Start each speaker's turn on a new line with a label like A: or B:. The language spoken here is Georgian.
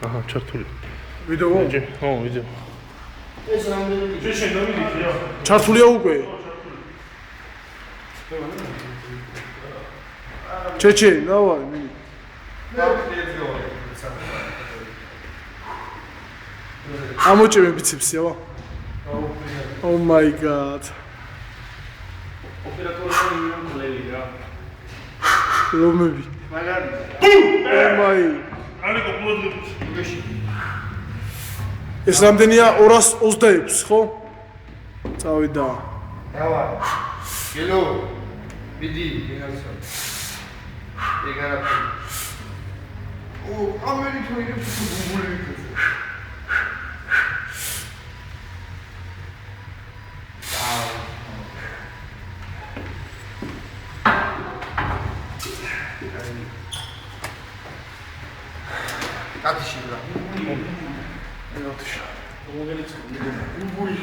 A: აჰა, ჩართული.
B: ვიდეო?
A: ხო, ვიდეო.
C: ეს რამდენი?
A: შეშენ დავიდიქია.
B: ჩართულია უკვე. ჩეჩე, დავარ, მიდი. ამოჭებე ბიცეპსი, აბა. Oh my god.
C: ოპერატორი მიმოკლელი რა.
B: რომები.
C: მაგარი.
B: Oh my.
A: ალიკო პლოდებს.
B: ეს რამდენია 226, ხო? წავიდა.
C: დავარ. გელო. მიდი, გინაცო. ეგარაფი. ამერიკელებს გუგული ვიქცე. კაცი რა.
B: ელოთიშა.
C: მოგელიცხო. გუგული.